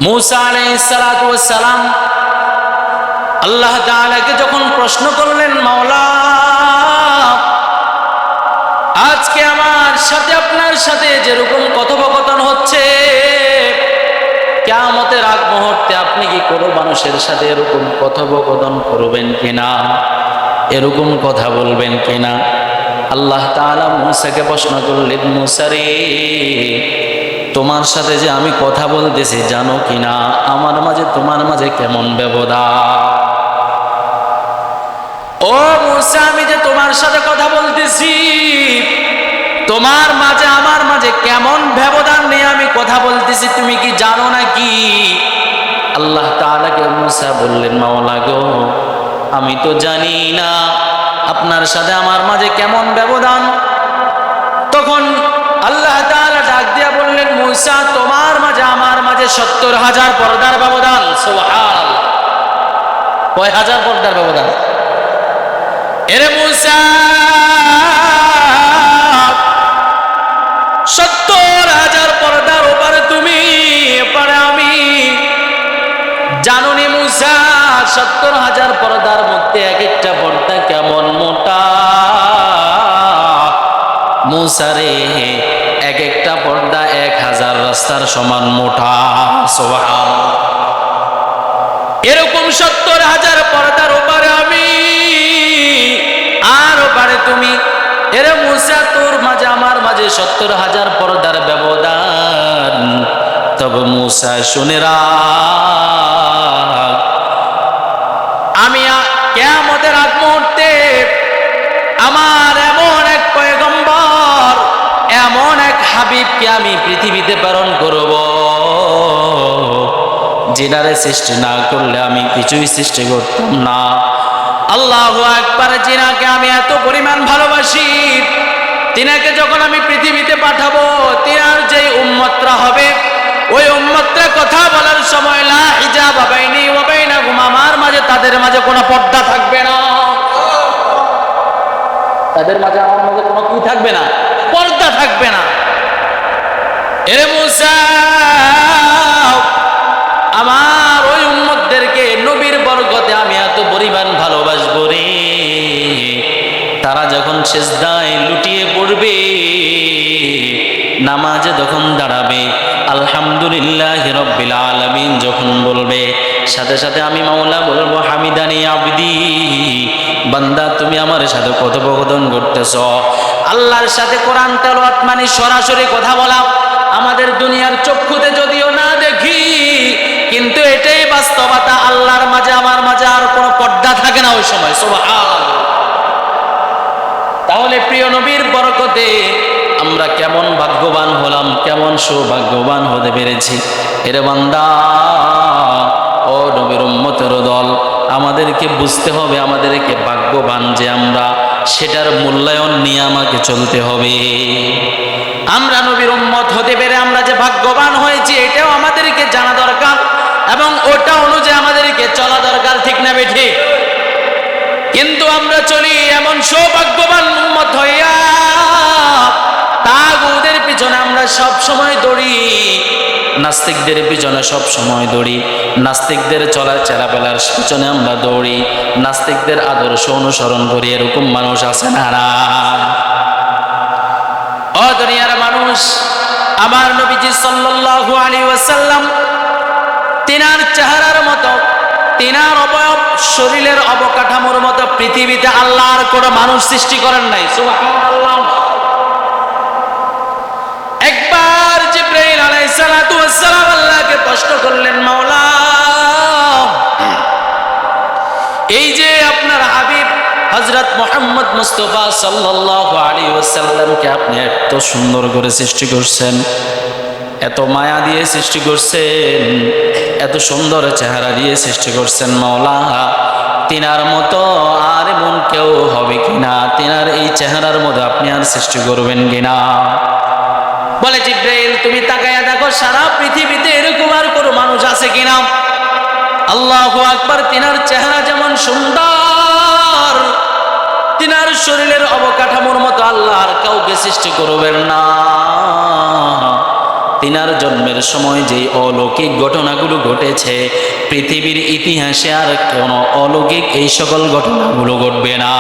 মূসা আলাইহিস সালাতু ওয়াস সালাম আল্লাহ তাআলাকে যখন প্রশ্ন করলেন, মাওলা আজকে আমার সাথে আপনার সাথে যেরকম কথোপকথন হচ্ছে, কিয়ামতের আগ মুহূর্তে আপনি কি কোনো মানুষের সাথে এরকম কথোপকথন করবেন কিনা, এরকম কথা বলবেন কিনা? আল্লাহ তাআলা মূসাকে প্রশ্ন করলেন, মূসা রে, তোমার সাথে যে আমি কথা বলতেছি জানো কিনা আমার মাঝে তোমার মাঝে কেমন ব্যবধান? ও মূসা, আমি যে তোমার সাথে কথা বলতেছি, তোমার মাঝে আমার মাঝে কেমন ব্যবধান নিয়ে আমি কথা বলতেছি তুমি কি জানো নাকি? আল্লাহ তাআলাকে মূসা বললেন, মাওলা গো, আমি তো জানি না আপনার সাথে আমার মাঝে কেমন ব্যবধান। তখন আল্লাহ তাআলা ডাক দিয়া বললেন, মূসা তোমার মাঝে আমার মাঝে ৭০,০০০ পর্দার ব্যবধান। সুবহানাল্লাহ, কয় হাজার পর্দার ব্যবধান? এরে মূসা, ৭০,০০০ পর্দার ওপারে তুমি, এপারে আমি। জানুনি মূসা, ৭০,০০০ পর্দার মধ্যে এক একটা পর্দা কেমন মোটা। মূসা রে, এক একটা পর্দা ১,০০০ রাস্তার সমান মোটা। সুবহানাল্লাহ, এরকম ৭০,০০০ পর্দার ওপারে আমি আর ওপারে তুমি। এরে মূসা, তোর মাঝে আমার মাঝে ৭০,০০০ পর্দার ব্যবধান। তবে মূসা শুনে রাখ, আমি কিয়ামতের আগ মুহূর্তে আমার এমন এক পয়গম্বর, এমন এক হাবিবকে আমি পৃথিবীতে প্রেরণ করব, যিনারে সৃষ্টি না করলে আমি কিছুই সৃষ্টি করতাম না। আল্লাহু আকবার, যিনাকে আমি এত পরিমাণ ভালোবাসি, তিনাকে যখন আমি পৃথিবীতে পাঠাবো, তিনার যেই উম্মতরা হবে, ওই উম্মতরা কথা বলার সময় লা হিজাব বাইনি ওয়া বাইনাহুম, আমার মাঝে তাদের মাঝে কোনো পর্দা থাকবে না। তাদের মাঝে আমার মাঝে কোনো কি থাকবে না? পর্দা থাকবে না। এরে মূসা, আমার ওই উম্মতদেরকে নবীর বরকতে আমি এত পরিমাণ ভালোবাসবো রে, তারা যখন সিজদায় লুটিয়ে পড়বে, নামাজে যখন দাঁড়াবে, আলহামদুলিল্লাহি রাব্বিল আলামিন যখন বলবে, সাথে সাথে আমি মাওলা বলবো, হামিদানি আবদি, বান্দা তুমি আমার সাথে কথোপকথন করতেছ। আল্লাহর সাথে কোরআন তেলাওয়াত মানে সরাসরি কথা বলা। আমাদের দুনিয়ার চক্ষুতে যদিও না দেখি, কিন্তু এটাই বাস্তবতা, আল্লাহর মাঝে আমার মাঝে আর কোনো পর্দা থাকে না ওই সময়। সুবহানাল্লাহ। তাহলে প্রিয় নবীর বরকতে আমরা কেমন ভাগ্যবান হলাম, কেমন সৌভাগ্যবান হতে পেরেছি। এরে বান্দা, ও নবীর উম্মতের দল, আমাদেরকে বুঝতে হবে, আমাদেরকে ভাগ্যবান যে আমরা, সেটার মূল্যায়ন নিয়ে আমাকে চলতে হবে। আমরা নবীর উম্মত হতে পেরে আমরা যে ভাগ্যবান হয়েছি, এটাও আমাদেরকে জানা দরকার এবং ওটা অনুযায়ী আমাদেরকে চলা দরকার, ঠিক না বেঠিক? কিন্তু আমরা চলি এমন সৌভাগ্যবান উম্মত হইয়া, তাগুদের পিছনে আমরা সব সময় দৌড়ি, নাস্তিকদের পিছনে সব সময় দৌড়ি, নাস্তিকদের চলাফেরার পিছনে আমরা দৌড়ি, নাস্তিকদের আদর্শ অনুসরণ করি। এরকম মানুষ আছে না? ও দুনিয়ার মানুষ, আমার নবীজি সাল্লাল্লাহু আলাইহি ওয়াসাল্লাম, তিনার চেহারার মতো, তিনার অবয়ব শরীরের অবকাঠামোর মতো পৃথিবীতে আল্লাহ আর কোনো মানুষ সৃষ্টি করেন নাই। সুবহানাল্লাহ। একবার জিবরাইল আলাইহিস সালাতু ওয়াস সালাম আল্লাহকে প্রশ্ন করলেন, মাওলা, এই যে আপনার হাবিব হযরত মুহাম্মদ মুস্তাফা সাল্লাল্লাহু আলাইহি ওয়াসাল্লামকে আপনি এত সুন্দর করে সৃষ্টি করছেন, এত মায়া দিয়ে সৃষ্টি করছেন, এত সুন্দর চেহারা দিয়ে সৃষ্টি করছেন, মাওলা, তিনার মতো আর এমন কেউ হবে কিনা? তিনার এই চেহারার মধ্যে আপনি আর সৃষ্টি করবেন কিনা? বলে, জিবরাইল তুমি তাকায়া দেখো সারা পৃথিবীতে এরকম আর কোনো মানুষ আছে কিনা। আল্লাহু আকবার। তিনার চেহারা যেমন সুন্দর, তিনার শরীরের অবকাঠামোর মতো আল্লাহ আর কাউকে সৃষ্টি করবেন না। ইনার জন্মের সময় যে অলৌকিক ঘটনাগুলো ঘটেছে, পৃথিবীর ইতিহাসে আর কোনো অলৌকিক এই সকল ঘটনাগুলো ঘটবে না।